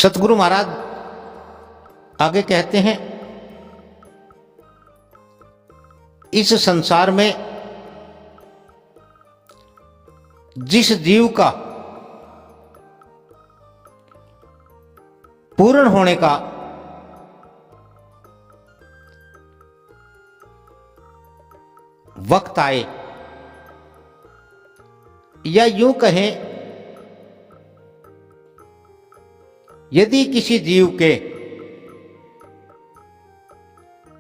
सतगुरु महाराज आगे कहते हैं, इस संसार में जिस जीव का पूर्ण होने का वक्त आए, या यूं कहें, यदि किसी जीव के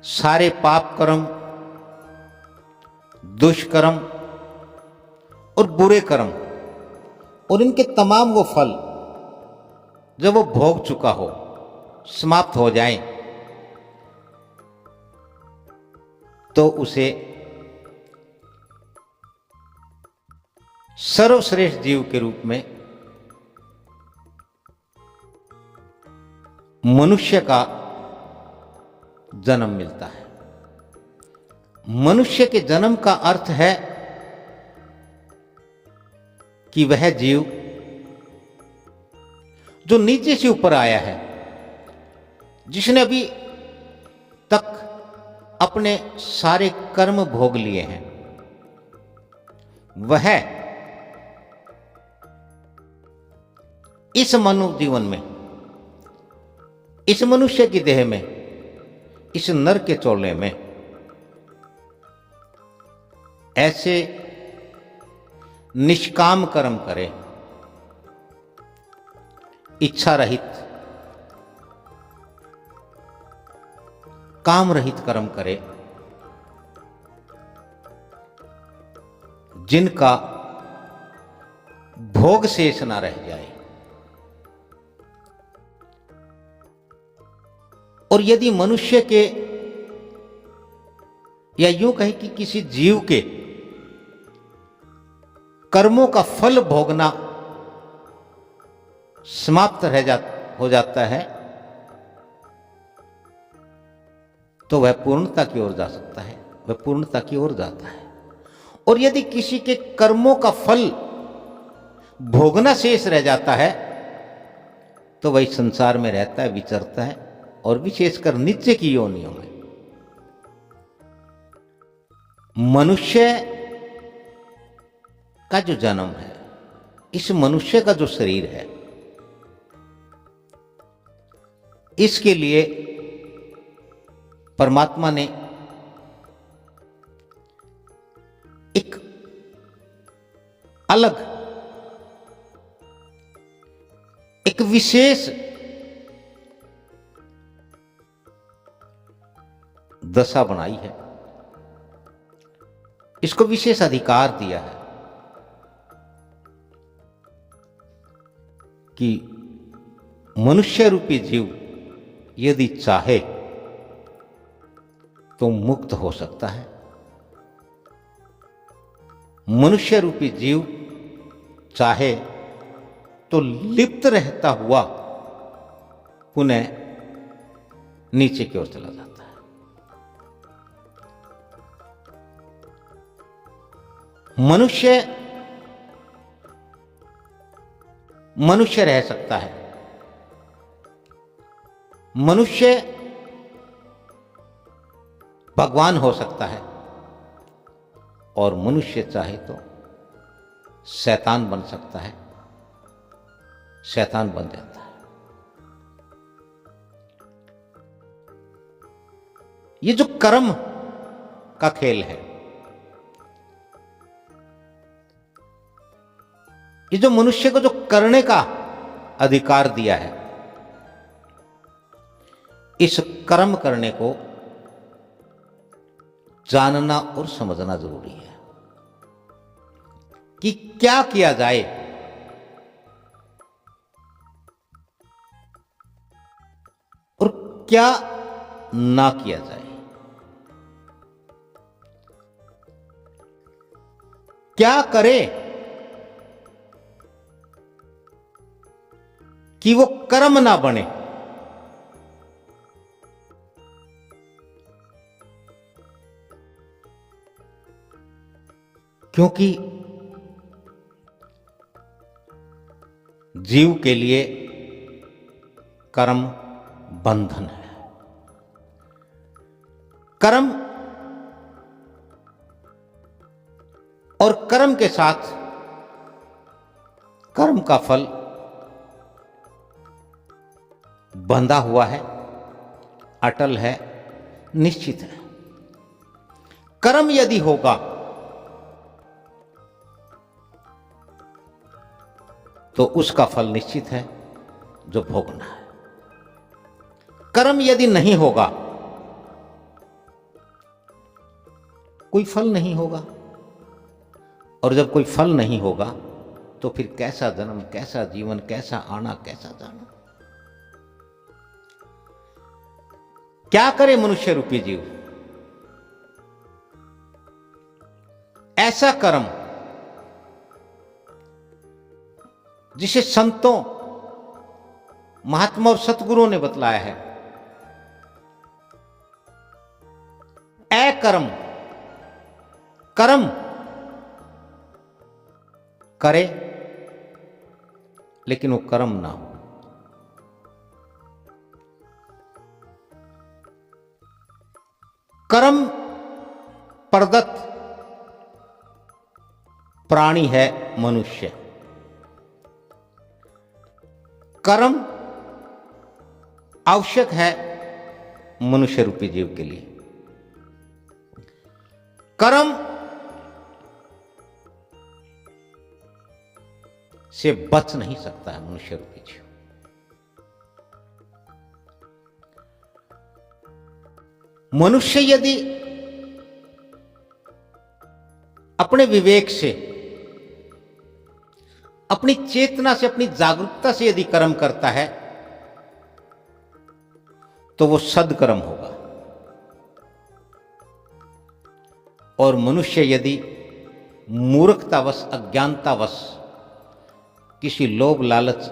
सारे पाप कर्म, दुष्कर्म और बुरे कर्म और इनके तमाम वो फल जब वो भोग चुका हो, समाप्त हो जाएं, तो उसे सर्वश्रेष्ठ जीव के रूप में मनुष्य का जन्म मिलता है। मनुष्य के जन्म का अर्थ है कि वह जीव जो नीचे से ऊपर आया है, जिसने अभी तक अपने सारे कर्म भोग लिए हैं, वह इस मानव जीवन में, इस मनुष्य की देह में, इस नर के चोले में ऐसे निष्काम कर्म करे, इच्छा रहित, काम रहित कर्म करे, जिनका भोग शेष ना रह जाए। और यदि मनुष्य के, या यूं कहें कि किसी जीव के कर्मों का फल भोगना समाप्त हो जाता है, तो वह पूर्णता की ओर जा सकता है, वह पूर्णता की ओर जाता है। और यदि किसी के कर्मों का फल भोगना शेष रह जाता है, तो वही संसार में रहता है, विचरता है, और विशेषकर नीचे की योनियों में। मनुष्य का जो जन्म है, इस मनुष्य का जो शरीर है, इसके लिए परमात्मा ने एक अलग, एक विशेष दशा बनाई है, इसको विशेष अधिकार दिया है कि मनुष्य रूपी जीव यदि चाहे तो मुक्त हो सकता है। मनुष्य रूपी जीव चाहे तो लिप्त रहता हुआ पुनः नीचे की ओर चला जाता है। मनुष्य रह सकता है, मनुष्य भगवान हो सकता है, और मनुष्य चाहे तो शैतान बन सकता है, शैतान बन जाता है। ये जो कर्म का खेल है, ये जो मनुष्य को जो करने का अधिकार दिया है, इस कर्म करने को जानना और समझना जरूरी है कि क्या किया जाए और क्या ना किया जाए, क्या करे कि वो कर्म ना बने। क्योंकि जीव के लिए कर्म बंधन है। कर्म और कर्म के साथ कर्म का फल बंधा हुआ है, अटल है, निश्चित है। कर्म यदि होगा तो उसका फल निश्चित है जो भोगना है। कर्म यदि नहीं होगा, कोई फल नहीं होगा, और जब कोई फल नहीं होगा तो फिर कैसा जन्म, कैसा जीवन, कैसा आना, कैसा जाना। क्या करे मनुष्य रूपी जीव? ऐसा कर्म जिसे संतों, महात्मा और सतगुरुओं ने बतलाया है, अकर्म कर्म करे लेकिन वो कर्म ना हो। कर्म प्रदत्त प्राणी है मनुष्य। कर्म आवश्यक है मनुष्य रूपी जीव के लिए। कर्म से बच नहीं सकता है मनुष्य रूपी जीव। मनुष्य यदि अपने विवेक से, अपनी चेतना से, अपनी जागरूकता से यदि कर्म करता है तो वो सदकर्म होगा। और मनुष्य यदि मूर्खतावश, अज्ञानतावश, किसी लोभ लालच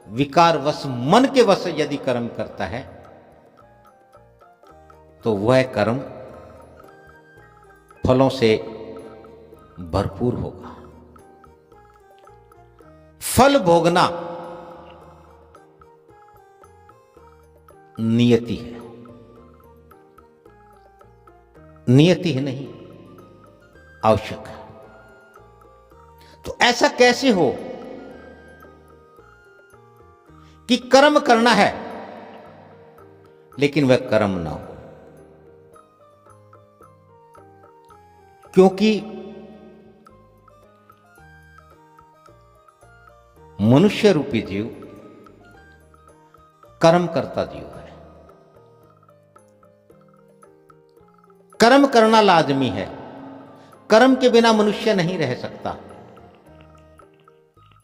विकारवश, मन के वश यदि कर्म करता है तो वह कर्म फलों से भरपूर होगा। फल भोगना नियति है, नियति है नहीं, आवश्यक है। तो ऐसा कैसे हो कि कर्म करना है लेकिन वह कर्म ना हो? क्योंकि मनुष्य रूपी जीव कर्म करता जीव है। कर्म करना लाजमी है। कर्म के बिना मनुष्य नहीं रह सकता।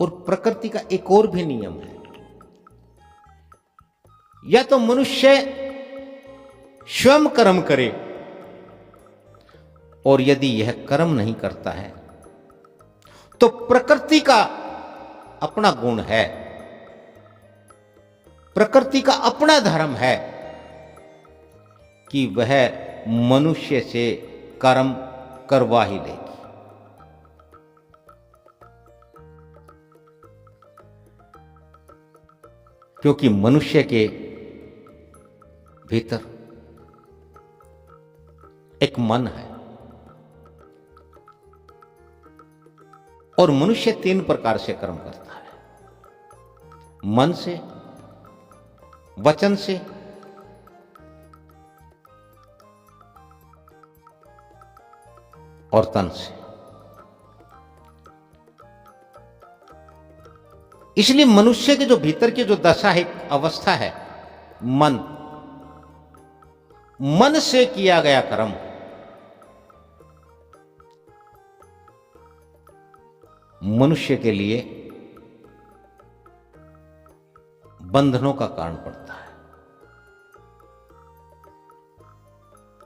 और प्रकृति का एक और भी नियम है, या तो मनुष्य स्वयं कर्म करे, और यदि यह कर्म नहीं करता है तो प्रकृति का अपना गुण है, प्रकृति का अपना धर्म है कि वह मनुष्य से कर्म करवा ही लेगी। क्योंकि मनुष्य के भीतर एक मन है, और मनुष्य 3 प्रकार से कर्म करता है, मन से, वचन से और तन से। इसलिए मनुष्य के जो भीतर की जो दशा है, अवस्था है, मन से किया गया कर्म मनुष्य के लिए बंधनों का कारण पड़ता है,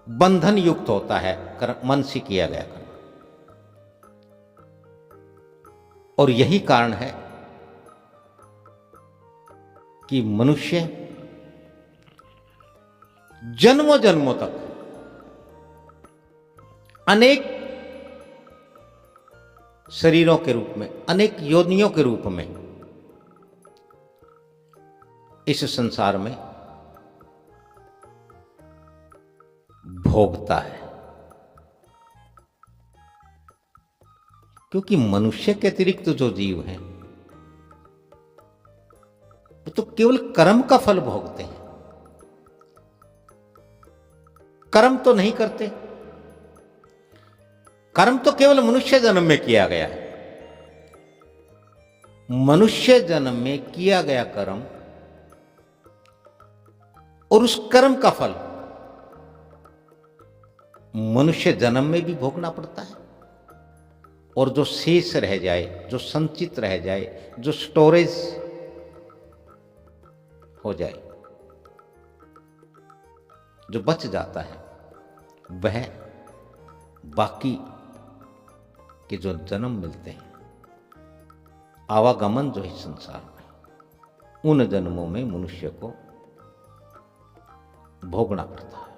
बंधन युक्त होता है मन से किया गया कर्म। और यही कारण है कि मनुष्य जन्मों जन्मों तक अनेक शरीरों के रूप में, अनेक योनियों के रूप में इस संसार में भोगता है, क्योंकि मनुष्य के अतिरिक्त जो जीव हैं वो तो केवल कर्म का फल भोगते हैं, कर्म तो नहीं करते। कर्म तो केवल मनुष्य जन्म में किया गया है। मनुष्य जन्म में किया गया कर्म और उस कर्म का फल मनुष्य जन्म में भी भोगना पड़ता है, और जो शेष रह जाए, जो संचित रह जाए, जो स्टोरेज हो जाए, जो बच जाता है, वह बाकी के जो जन्म मिलते हैं, आवागमन जो है संसार में, उन जन्मों में मनुष्य को भोगना पड़ता है।